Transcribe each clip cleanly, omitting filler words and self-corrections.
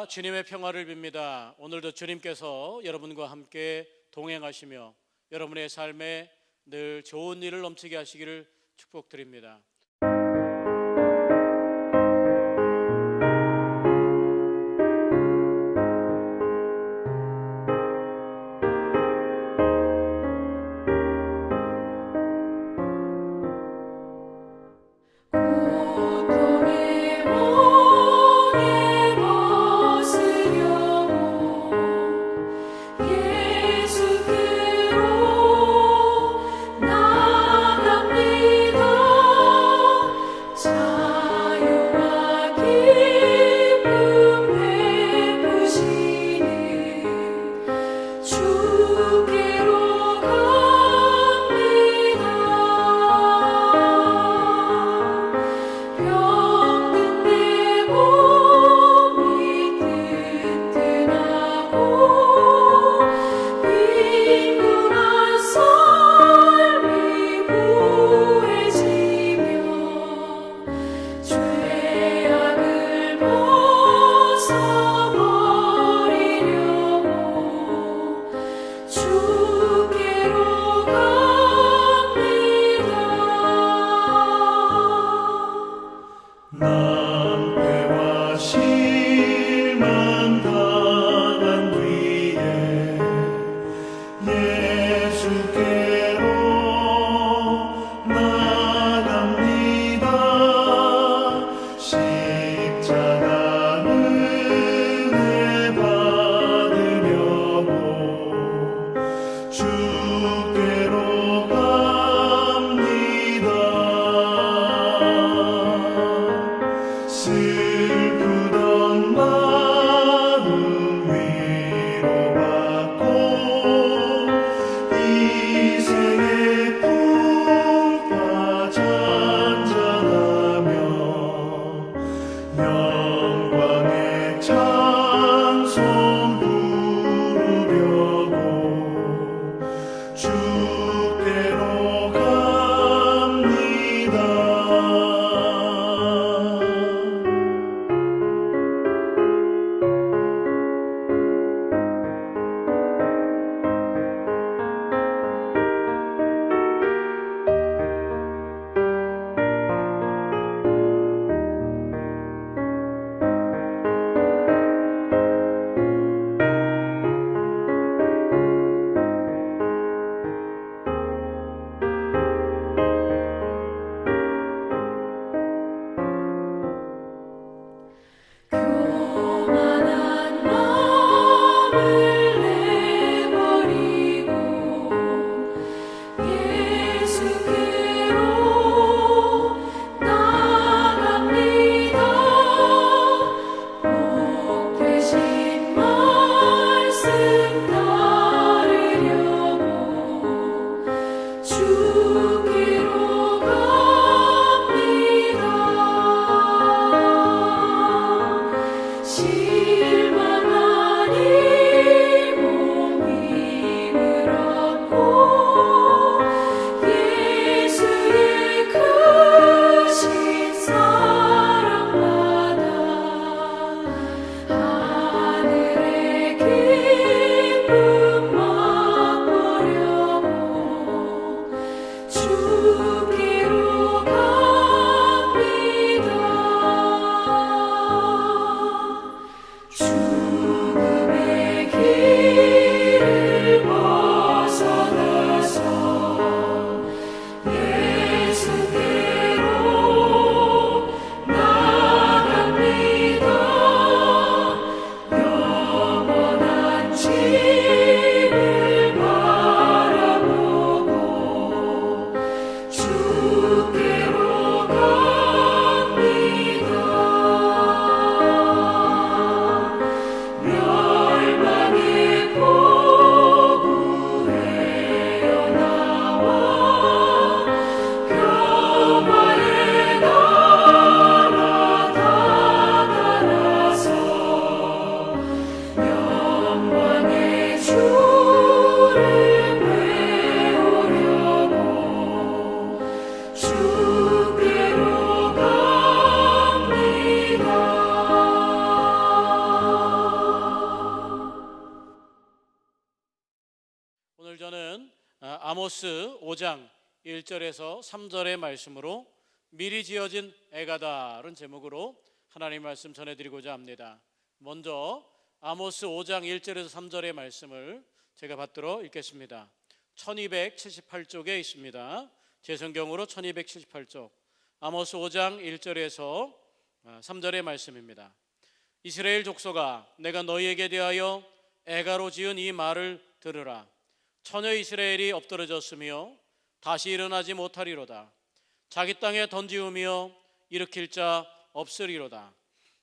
주님의 평화를 빕니다. 오늘도 주님께서 여러분과 함께 동행하시며 여러분의 삶에 늘 좋은 일을 넘치게 하시기를 축복드립니다. 아모스 5장 1절에서 3절의 말씀으로 미리 지어진 애가다라는 제목으로 하나님 말씀 전해드리고자 합니다. 먼저 아모스 5장 1절에서 3절의 말씀을 제가 받들어 읽겠습니다. 1278쪽에 있습니다. 제 성경으로 1278쪽 아모스 5장 1절에서 3절의 말씀입니다. 이스라엘 족속아, 내가 너희에게 대하여 애가로 지은 이 말을 들으라. 처녀 이스라엘이 엎드러졌으며 다시 일어나지 못하리로다. 자기 땅에 던지우며 일으킬 자 없으리로다.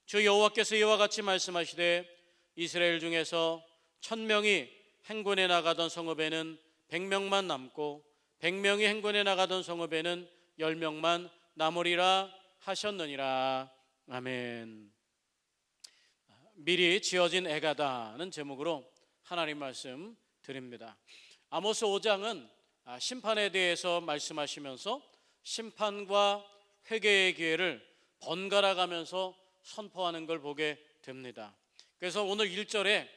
주 여호와께서 이와 같이 말씀하시되 이스라엘 중에서 1000명이 행군에 나가던 성읍에는 100명만 남고 100명이 행군에 나가던 성읍에는 10명만 남으리라 하셨느니라. 아멘. 미리 지어진 애가다는 제목으로 하나님 말씀 드립니다. 아모스 5장은 심판에 대해서 말씀하시면서 심판과 회개의 기회를 번갈아 가면서 선포하는 걸 보게 됩니다. 그래서 오늘 1절에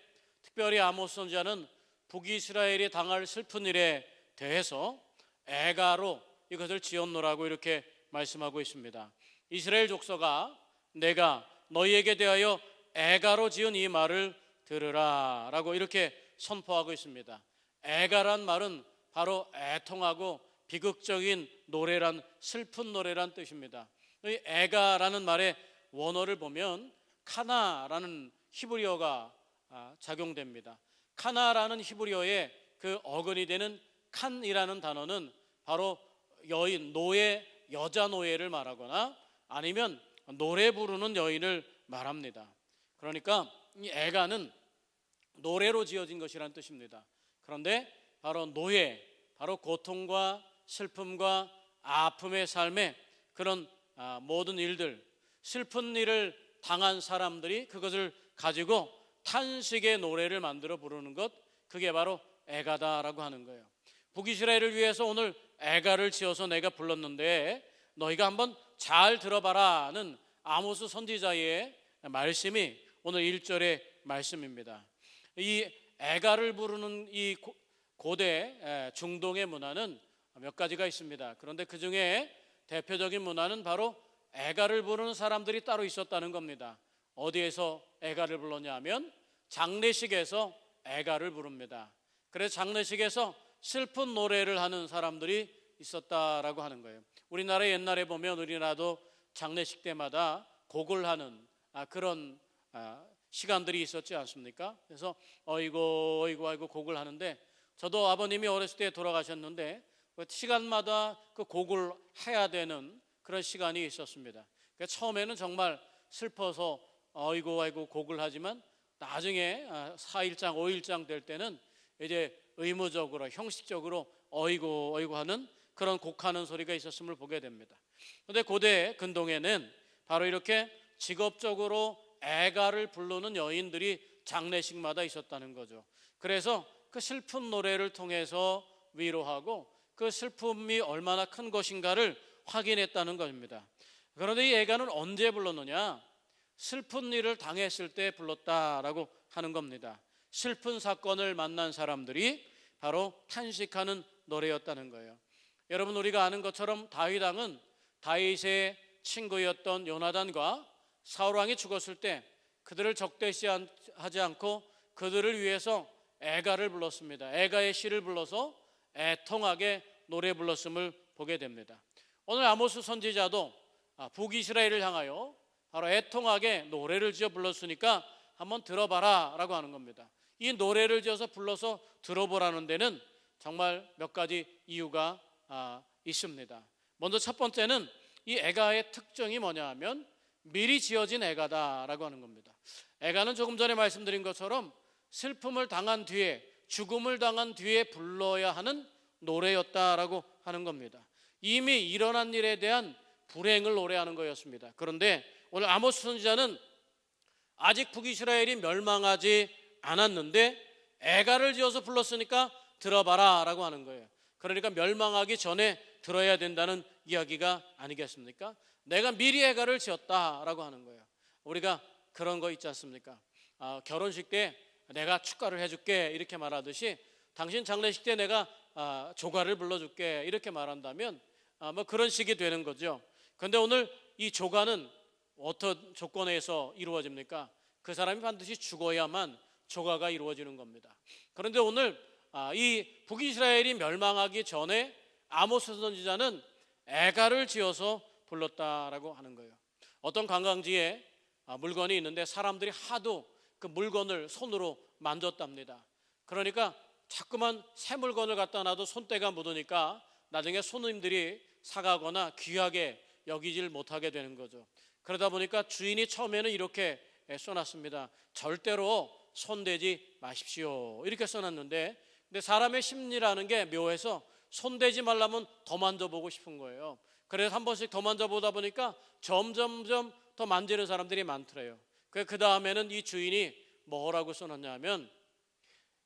특별히 아모스 선지자는 북이스라엘이 당할 슬픈 일에 대해서 애가로 이것을 지었노라고 이렇게 말씀하고 있습니다. 이스라엘 족속아, 내가 너희에게 대하여 애가로 지은 이 말을 들으라 라고 이렇게 선포하고 있습니다. 애가란 말은 바로 애통하고 비극적인 노래란, 슬픈 노래란 뜻입니다. 이 애가라는 말의 원어를 보면 카나라는 히브리어가 작용됩니다. 카나라는 히브리어의 그 어근이 되는 칸이라는 단어는 바로 여인, 노예, 여자 노예를 말하거나 아니면 노래 부르는 여인을 말합니다. 그러니까 이 애가는 노래로 지어진 것이라는 뜻입니다. 그런데 바로 노예, 바로 고통과 슬픔과 아픔의 삶에 그런 모든 일들, 슬픈 일을 당한 사람들이 그것을 가지고 탄식의 노래를 만들어 부르는 것, 그게 바로 애가다라고 하는 거예요. 북이스라엘을 위해서 오늘 애가를 지어서 내가 불렀는데 너희가 한번 잘 들어봐라는 아모스 선지자의 말씀이 오늘 1절의 말씀입니다. 이 애가를 부르는 이 고대 중동의 문화는 몇 가지가 있습니다. 그런데 그 중에 대표적인 문화는 바로 애가를 부르는 사람들이 따로 있었다는 겁니다. 어디에서 애가를 불렀냐 하면 장례식에서 애가를 부릅니다. 그래서 장례식에서 슬픈 노래를 하는 사람들이 있었다라고 하는 거예요. 우리나라 옛날에 보면 우리나라도 장례식 때마다 곡을 하는 그런 시간들이 있었지 않습니까? 그래서 어이고 어이고 아이고 곡을 하는데 저도 아버님이 어렸을 때 돌아가셨는데 그 시간마다 그 곡을 해야 되는 그런 시간이 있었습니다. 그러니까 처음에는 정말 슬퍼서 어이고 아이고 곡을 하지만 나중에 4일장 5일장 될 때는 이제 의무적으로 형식적으로 어이고 어이고 하는 그런 곡하는 소리가 있었음을 보게 됩니다. 그런데 고대 근동에는 바로 이렇게 직업적으로 애가를 부르는 여인들이 장례식마다 있었다는 거죠. 그래서 그 슬픈 노래를 통해서 위로하고 그 슬픔이 얼마나 큰 것인가를 확인했다는 것입니다. 그런데 이 애가는 언제 불렀느냐? 슬픈 일을 당했을 때 불렀다라고 하는 겁니다. 슬픈 사건을 만난 사람들이 바로 탄식하는 노래였다는 거예요. 여러분, 우리가 아는 것처럼 다윗 왕은 다윗의 친구였던 요나단과 사울 왕이 죽었을 때 그들을 적대시하지 않고 그들을 위해서 애가를 불렀습니다. 애가의 시를 불러서 애통하게 노래 불렀음을 보게 됩니다. 오늘 아모스 선지자도 북이스라엘을 향하여 바로 애통하게 노래를 지어 불렀으니까 한번 들어봐라 라고 하는 겁니다. 이 노래를 지어서 불러서 들어보라는 데는 정말 몇 가지 이유가 있습니다. 먼저 첫 번째는 이 애가의 특징이 뭐냐 하면 미리 지어진 애가다라고 하는 겁니다. 애가는 조금 전에 말씀드린 것처럼 슬픔을 당한 뒤에, 죽음을 당한 뒤에 불러야 하는 노래였다라고 하는 겁니다. 이미 일어난 일에 대한 불행을 노래하는 거였습니다. 그런데 오늘 아모스 선지자는 아직 북이스라엘이 멸망하지 않았는데 애가를 지어서 불렀으니까 들어봐라 라고 하는 거예요. 그러니까 멸망하기 전에 들어야 된다는 이야기가 아니겠습니까? 내가 미리 애가를 지었다라고 하는 거예요. 우리가 그런 거 있지 않습니까? 결혼식 때 내가 축가를 해줄게 이렇게 말하듯이 당신 장례식 때 내가 조가를 불러줄게 이렇게 말한다면 뭐 그런 식이 되는 거죠. 그런데 오늘 이 조가는 어떤 조건에서 이루어집니까? 그 사람이 반드시 죽어야만 조가가 이루어지는 겁니다. 그런데 오늘 이 북이스라엘이 멸망하기 전에 아모스 선지자는 애가를 지어서 불렀다라고 하는 거예요. 어떤 관광지에 물건이 있는데 사람들이 하도 그 물건을 손으로 만졌답니다. 그러니까 자꾸만 새 물건을 갖다 놔도 손때가 묻으니까 나중에 손님들이 사가거나 귀하게 여기질 못하게 되는 거죠. 그러다 보니까 주인이 처음에는 이렇게 써놨습니다. 절대로 손대지 마십시오 이렇게 써놨는데, 근데 사람의 심리라는 게 묘해서 손대지 말라면 더 만져보고 싶은 거예요. 그래서 한 번씩 더 만져보다 보니까 점점점 더 만지는 사람들이 많더래요. 그 다음에는 이 주인이 뭐라고 써놨냐면,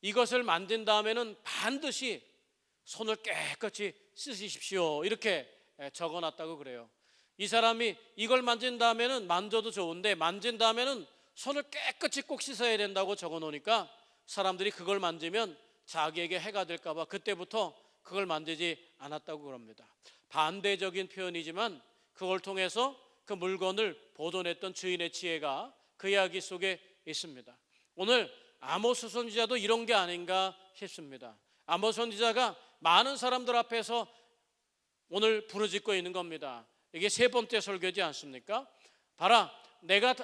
이것을 만진 다음에는 반드시 손을 깨끗이 씻으십시오 이렇게 적어놨다고 그래요. 이 사람이 이걸 만진 다음에는 만져도 좋은데 만진 다음에는 손을 깨끗이 꼭 씻어야 된다고 적어놓으니까 사람들이 그걸 만지면 자기에게 해가 될까 봐 그때부터 그걸 만지지 않았다고 그럽니다. 반대적인 표현이지만 그걸 통해서 그 물건을 보존했던 주인의 지혜가 그 이야기 속에 있습니다. 오늘 아모스 선지자도 이런 게 아닌가 싶습니다. 아모스 선지자가 많은 사람들 앞에서 오늘 부르짖고 있는 겁니다. 이게 세 번째 설교지 않습니까? 봐라, 내가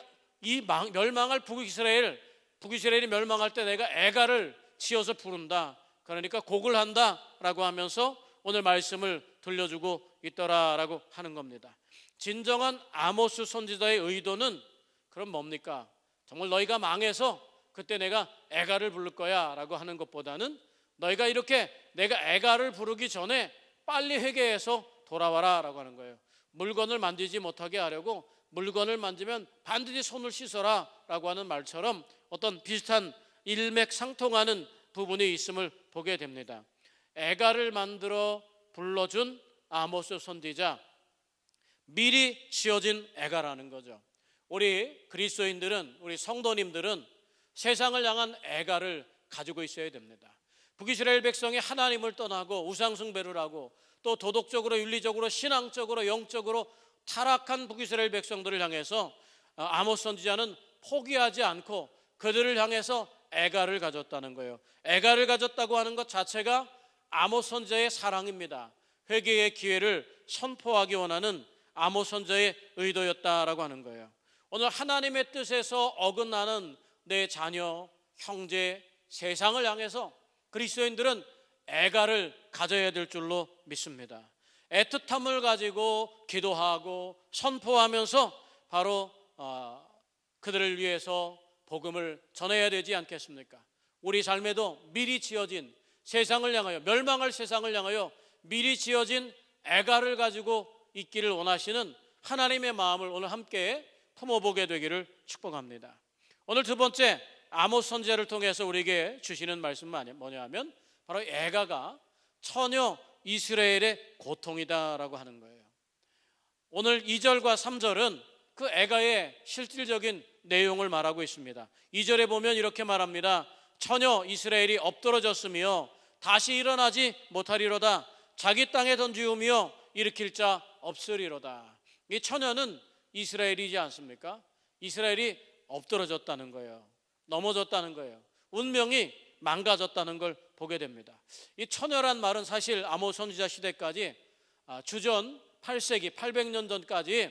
이 멸망할 북이스라엘이 멸망할 때 내가 애가를 지어서 부른다. 그러니까 곡을 한다라고 하면서 오늘 말씀을 들려주고 있더라라고 하는 겁니다. 진정한 아모스 선지자의 의도는 그럼 뭡니까? 정말 너희가 망해서 그때 내가 애가를 부를 거야 라고 하는 것보다는 너희가 이렇게 내가 애가를 부르기 전에 빨리 회개해서 돌아와라 라고 하는 거예요. 물건을 만지지 못하게 하려고 물건을 만지면 반드시 손을 씻어라 라고 하는 말처럼 어떤 비슷한 일맥상통하는 부분이 있음을 보게 됩니다. 애가를 만들어 불러준 아모스 선지자, 미리 지어진 애가라는 거죠. 우리 그리스도인들은, 우리 성도님들은 세상을 향한 애가를 가지고 있어야 됩니다. 북이스라엘 백성이 하나님을 떠나고 우상숭배를 하고 또 도덕적으로, 윤리적으로, 신앙적으로, 영적으로 타락한 북이스라엘 백성들을 향해서 아모스 선지자는 포기하지 않고 그들을 향해서 애가를 가졌다는 거예요. 애가를 가졌다고 하는 것 자체가 아모스 선지자의 사랑입니다. 회개의 기회를 선포하기 원하는 아모스 선지자의 의도였다라고 하는 거예요. 오늘 하나님의 뜻에서 어긋나는 내 자녀, 형제, 세상을 향해서 그리스도인들은 애가를 가져야 될 줄로 믿습니다. 애틋함을 가지고 기도하고 선포하면서 바로 그들을 위해서 복음을 전해야 되지 않겠습니까? 우리 삶에도 미리 지어진 세상을 향하여, 멸망할 세상을 향하여 미리 지어진 애가를 가지고 있기를 원하시는 하나님의 마음을 오늘 함께 품어보게 되기를 축복합니다. 오늘 두 번째, 아모스 선지자를 통해서 우리에게 주시는 말씀은 뭐냐면 바로 애가가 처녀 이스라엘의 고통이다라고 하는 거예요. 오늘 2절과 3절은 그 애가의 실질적인 내용을 말하고 있습니다. 2절에 보면 이렇게 말합니다. 처녀 이스라엘이 엎드러졌으며 다시 일어나지 못하리로다. 자기 땅에 던지우며 일으킬 자 없으리로다. 이 처녀는 이스라엘이지 않습니까? 이스라엘이 엎드러졌다는 거예요. 넘어졌다는 거예요. 운명이 망가졌다는 걸 보게 됩니다. 이 처녀란 말은 사실 아모스 선지자 시대까지 주전 8세기 800년 전까지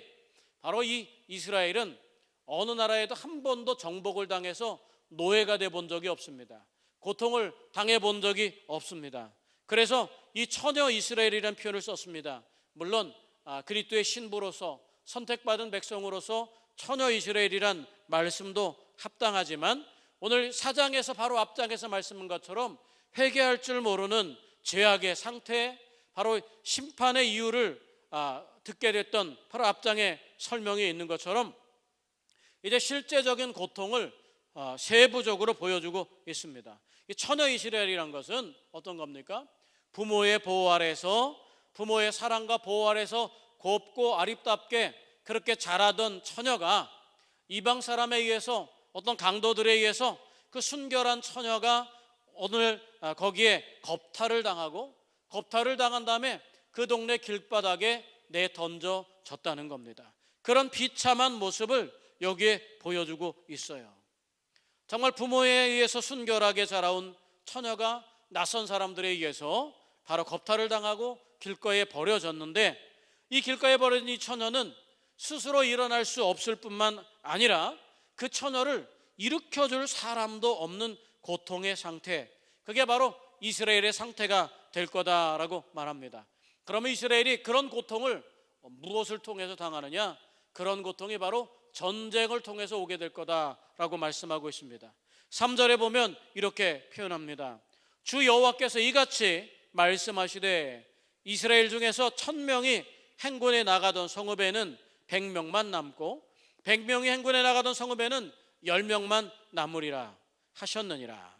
바로 이 이스라엘은 어느 나라에도 한 번도 정복을 당해서 노예가 돼 본 적이 없습니다. 고통을 당해 본 적이 없습니다. 그래서 이 처녀 이스라엘이라는 표현을 썼습니다. 물론 그리스도의 신부로서 선택받은 백성으로서 처녀 이스라엘이란 말씀도 합당하지만 오늘 4장에서 바로 앞장에서 말씀한 것처럼 회개할 줄 모르는 죄악의 상태, 바로 심판의 이유를 듣게 됐던 바로 앞장에 설명이 있는 것처럼 이제 실제적인 고통을 세부적으로 보여주고 있습니다. 이 처녀 이스라엘이란 것은 어떤 겁니까? 부모의 보호 아래서, 부모의 사랑과 보호 아래서 곱고 아립답게 그렇게 자라던 처녀가 이방 사람에 의해서, 어떤 강도들에 의해서 그 순결한 처녀가 오늘 거기에 겁탈을 당하고 겁탈을 당한 다음에 그 동네 길바닥에 내던져졌다는 겁니다. 그런 비참한 모습을 여기에 보여주고 있어요. 정말 부모에 의해서 순결하게 자라온 처녀가 낯선 사람들에 의해서 바로 겁탈을 당하고 길가에 버려졌는데, 이 길가에 버려진 이 처녀는 스스로 일어날 수 없을 뿐만 아니라 그 처녀를 일으켜줄 사람도 없는 고통의 상태, 그게 바로 이스라엘의 상태가 될 거다라고 말합니다. 그러면 이스라엘이 그런 고통을 무엇을 통해서 당하느냐? 그런 고통이 바로 전쟁을 통해서 오게 될 거다라고 말씀하고 있습니다. 3절에 보면 이렇게 표현합니다. 주 여호와께서 이같이 말씀하시되 이스라엘 중에서 1000명이 행군에 나가던 성읍에는 100명만 남고 100명이 행군에 나가던 성읍에는 10명만 남으리라 하셨느니라.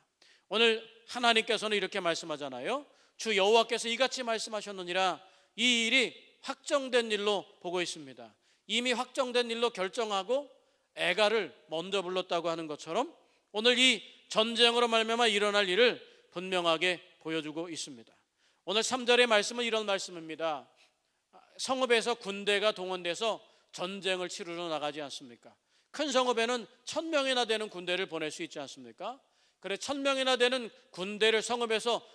오늘 하나님께서는 이렇게 말씀하잖아요. 주 여호와께서 이같이 말씀하셨느니라. 이 일이 확정된 일로 보고 있습니다. 이미 확정된 일로 결정하고 애가를 먼저 불렀다고 하는 것처럼 오늘 이 전쟁으로 말미암아 일어날 일을 분명하게 보여주고 있습니다. 오늘 3절의 말씀은 이런 말씀입니다. 성읍에서 군대가 동원돼서 전쟁을 치르러 나가지 않습니까? 큰 성읍에는 1000명이나 되는 군대를 보낼 수 있지 않습니까? 그래 1000명이나 되는 군대를 성읍에서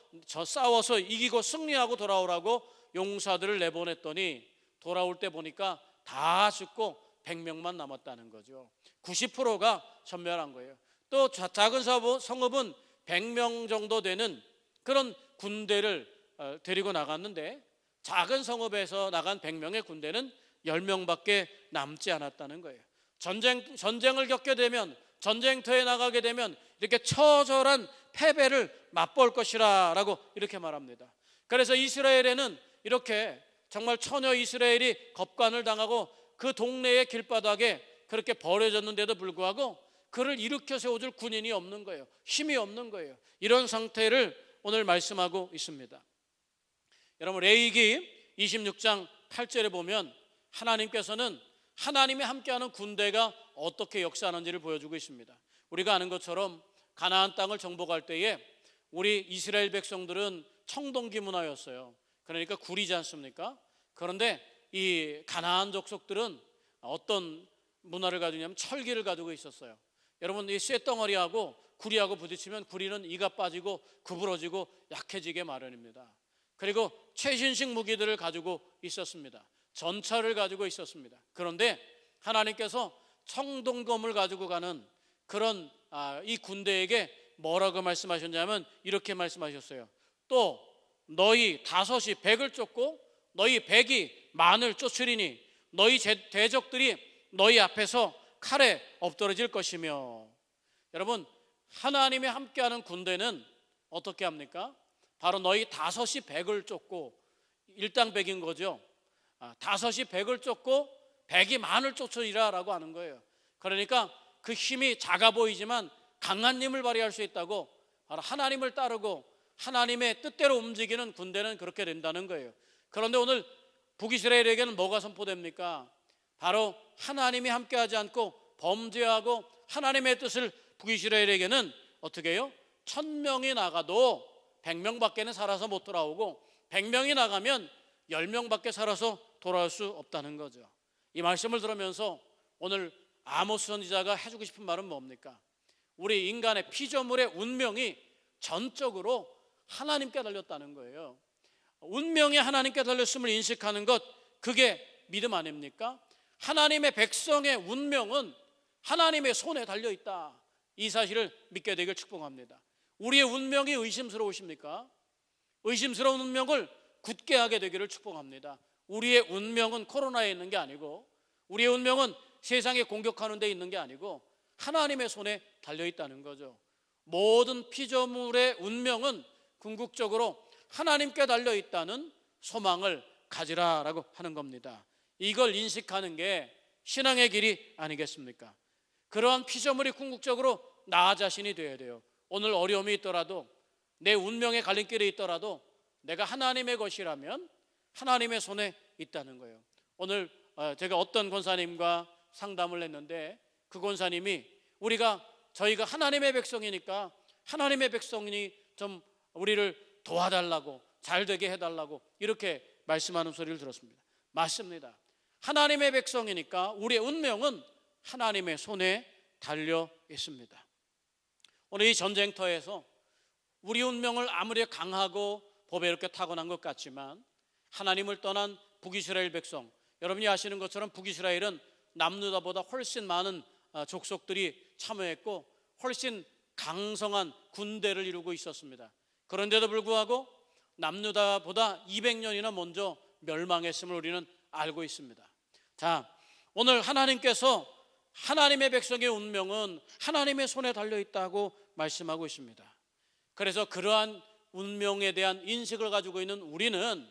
싸워서 이기고 승리하고 돌아오라고 용사들을 내보냈더니 돌아올 때 보니까 다 죽고 100명만 남았다는 거죠. 90%가 전멸한 거예요. 또 작은 성읍은 100명 정도 되는 그런 군대를 데리고 나갔는데 작은 성읍에서 나간 100명의 군대는 10명밖에 남지 않았다는 거예요. 전쟁을 겪게 되면, 전쟁터에 나가게 되면 이렇게 처절한 패배를 맛볼 것이라 라고 이렇게 말합니다. 그래서 이스라엘에는 이렇게 정말 처녀 이스라엘이 겁간을 당하고 그 동네의 길바닥에 그렇게 버려졌는데도 불구하고 그를 일으켜 세워줄 군인이 없는 거예요. 힘이 없는 거예요. 이런 상태를 오늘 말씀하고 있습니다. 여러분, 레위기 26장 8절에 보면 하나님께서는 하나님이 함께하는 군대가 어떻게 역사하는지를 보여주고 있습니다. 우리가 아는 것처럼 가나안 땅을 정복할 때에 우리 이스라엘 백성들은 청동기 문화였어요. 그러니까 구리지 않습니까? 그런데 이 가나안 족속들은 어떤 문화를 가지고 있냐면 철기를 가지고 있었어요. 여러분, 이 쇳덩어리하고 구리하고 부딪히면 구리는 이가 빠지고 구부러지고 약해지게 마련입니다. 그리고 최신식 무기들을 가지고 있었습니다. 전차를 가지고 있었습니다. 그런데 하나님께서 청동검을 가지고 가는 그런 이 군대에게 뭐라고 말씀하셨냐면 이렇게 말씀하셨어요. 또 너희 5이 100을 쫓고 너희 100이 만을 쫓으리니 너희 대적들이 너희 앞에서 칼에 엎드러질 것이며. 여러분, 하나님이 함께하는 군대는 어떻게 합니까? 바로 너희 5이 100을 쫓고, 일당백인 거죠. 5이 100을 쫓고 100이 만을 쫓으리라 라고 하는 거예요. 그러니까 그 힘이 작아 보이지만 강한 힘을 발휘할 수 있다고, 바로 하나님을 따르고 하나님의 뜻대로 움직이는 군대는 그렇게 된다는 거예요. 그런데 오늘 북이스라엘에게는 뭐가 선포됩니까? 바로 하나님이 함께하지 않고 범죄하고 하나님의 뜻을 북이스라엘에게는 어떻게 해요? 1000명이 나가도 100명밖에는 살아서 못 돌아오고 100명이 나가면 10명밖에 살아서 돌아올 수 없다는 거죠. 이 말씀을 들으면서 오늘 아모스 선지자가 해주고 싶은 말은 뭡니까? 우리 인간의 피조물의 운명이 전적으로 하나님께 달렸다는 거예요. 운명이 하나님께 달렸음을 인식하는 것, 그게 믿음 아닙니까? 하나님의 백성의 운명은 하나님의 손에 달려있다. 이 사실을 믿게 되길 축복합니다. 우리의 운명이 의심스러우십니까? 의심스러운 운명을 굳게 하게 되기를 축복합니다. 우리의 운명은 코로나에 있는 게 아니고, 우리의 운명은 세상에 공격하는 데 있는 게 아니고 하나님의 손에 달려있다는 거죠. 모든 피조물의 운명은 궁극적으로 하나님께 달려있다는 소망을 가지라라고 하는 겁니다. 이걸 인식하는 게 신앙의 길이 아니겠습니까? 그러한 피조물이 궁극적으로 나 자신이 되어야 돼요. 오늘 어려움이 있더라도, 내 운명의 갈림길에 있더라도 내가 하나님의 것이라면 하나님의 손에 있다는 거예요. 오늘 제가 어떤 권사님과 상담을 했는데 그 권사님이 저희가 하나님의 백성이니까 하나님의 백성이 좀 우리를 도와달라고, 잘 되게 해달라고 이렇게 말씀하는 소리를 들었습니다. 맞습니다. 하나님의 백성이니까 우리의 운명은 하나님의 손에 달려 있습니다. 오늘 이 전쟁터에서 우리 운명을 아무리 강하고 보배롭게 타고난 것 같지만 하나님을 떠난 북이스라엘 백성, 여러분이 아시는 것처럼 북이스라엘은 남유다보다 훨씬 많은 족속들이 참여했고 훨씬 강성한 군대를 이루고 있었습니다. 그런데도 불구하고 남유다보다 200년이나 먼저 멸망했음을 우리는 알고 있습니다. 자, 오늘 하나님께서 하나님의 백성의 운명은 하나님의 손에 달려있다고 말씀하고 있습니다. 그래서 그러한 운명에 대한 인식을 가지고 있는 우리는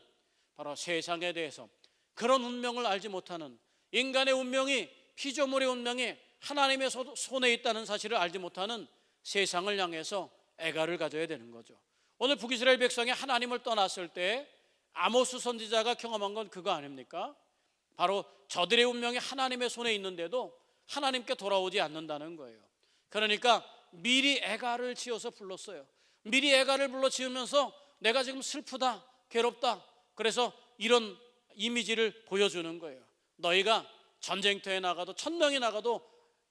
바로 세상에 대해서 그런 운명을 알지 못하는, 인간의 운명이, 피조물의 운명이 하나님의 손에 있다는 사실을 알지 못하는 세상을 향해서 애가를 가져야 되는 거죠. 오늘 북이스라엘 백성이 하나님을 떠났을 때 아모스 선지자가 경험한 건 그거 아닙니까? 바로 저들의 운명이 하나님의 손에 있는데도 하나님께 돌아오지 않는다는 거예요. 그러니까 미리 애가를 지어서 불렀어요. 미리 애가를 불러 지으면서 내가 지금 슬프다, 괴롭다, 그래서 이런 이미지를 보여주는 거예요. 너희가 전쟁터에 나가도 1000명이 나가도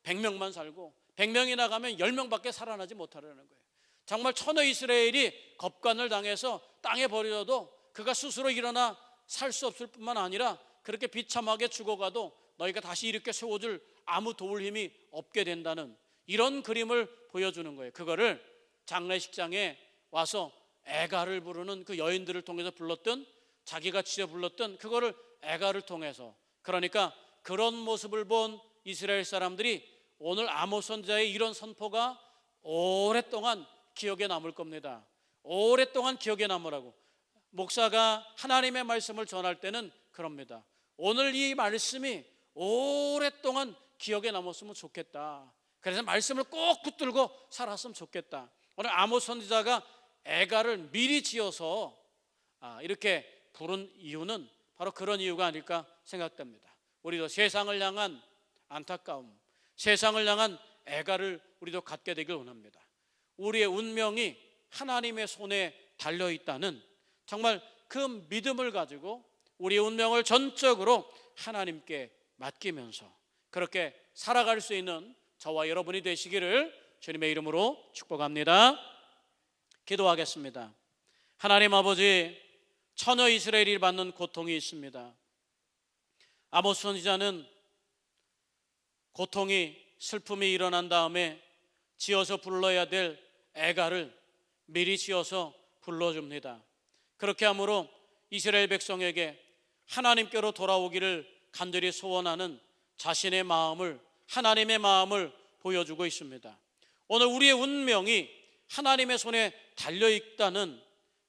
100명만 살고 100명이 나가면 10명밖에 살아나지 못하려는 거예요. 정말 천하 이스라엘이 겁간을 당해서 땅에 버려도 그가 스스로 일어나 살 수 없을 뿐만 아니라 그렇게 비참하게 죽어가도 너희가 다시 이렇게 세워줄 아무 도울 힘이 없게 된다는 이런 그림을 보여주는 거예요. 그거를 장례식장에 와서 애가를 부르는 그 여인들을 통해서 불렀던, 자기가 지어 불렀던 그거를 애가를 통해서, 그러니까 그런 모습을 본 이스라엘 사람들이 오늘 아모스 선지자의 이런 선포가 오랫동안 기억에 남을 겁니다. 오랫동안 기억에 남으라고. 목사가 하나님의 말씀을 전할 때는 그럽니다. 오늘 이 말씀이 오랫동안 기억에 남았으면 좋겠다. 그래서 말씀을 꼭 붙들고 살았으면 좋겠다. 오늘 아모스 선지자가 애가를 미리 지어서 이렇게 부른 이유는 바로 그런 이유가 아닐까 생각됩니다. 우리도 세상을 향한 안타까움, 세상을 향한 애가를 우리도 갖게 되길 원합니다. 우리의 운명이 하나님의 손에 달려있다는 정말 그 믿음을 가지고 우리의 운명을 전적으로 하나님께 맡기면서 그렇게 살아갈 수 있는 저와 여러분이 되시기를 주님의 이름으로 축복합니다. 기도하겠습니다. 하나님 아버지, 처녀 이스라엘이 받는 고통이 있습니다. 아모스 선지자는 고통이, 슬픔이 일어난 다음에 지어서 불러야 될 애가를 미리 지어서 불러줍니다. 그렇게 함으로 이스라엘 백성에게 하나님께로 돌아오기를 간절히 소원하는 자신의 마음을, 하나님의 마음을 보여주고 있습니다. 오늘 우리의 운명이 하나님의 손에 달려있다는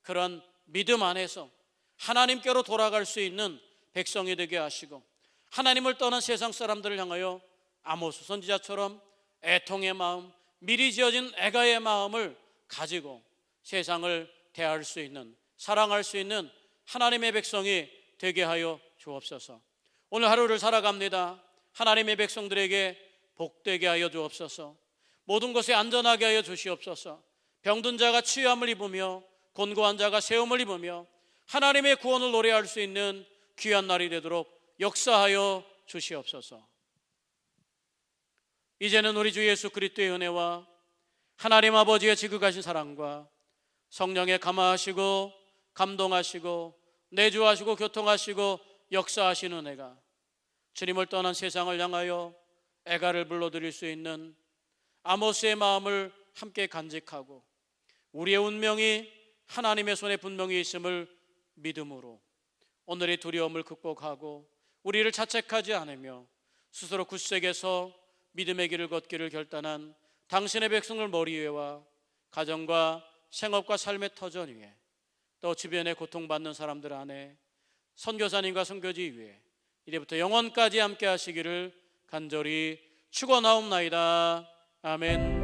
그런 믿음 안에서 하나님께로 돌아갈 수 있는 백성이 되게 하시고, 하나님을 떠난 세상 사람들을 향하여 아모스 선지자처럼 애통의 마음, 미리 지어진 애가의 마음을 가지고 세상을 대할 수 있는, 사랑할 수 있는 하나님의 백성이 되게 하여 주옵소서. 오늘 하루를 살아갑니다. 하나님의 백성들에게 복되게 하여 주옵소서. 모든 것에 안전하게 하여 주시옵소서. 병든 자가 치유함을 입으며 곤고한 자가 세움을 입으며 하나님의 구원을 노래할 수 있는 귀한 날이 되도록 역사하여 주시옵소서. 이제는 우리 주 예수 그리스도의 은혜와 하나님 아버지의 지극하신 사랑과 성령의 감화하시고 감동하시고 내주하시고 교통하시고 역사하시는 은혜가 주님을 떠난 세상을 향하여 애가를 불러드릴 수 있는 아모스의 마음을 함께 간직하고 우리의 운명이 하나님의 손에 분명히 있음을 믿음으로 오늘의 두려움을 극복하고 우리를 자책하지 않으며 스스로 굳세게서 믿음의 길을 걷기를 결단한 당신의 백성을 머리 위에와 가정과 생업과 삶의 터전 위에 또 주변에 고통받는 사람들 안에 선교사님과 선교지 위에 이제부터 영원까지 함께 하시기를 간절히 축원하옵나이다. 아멘.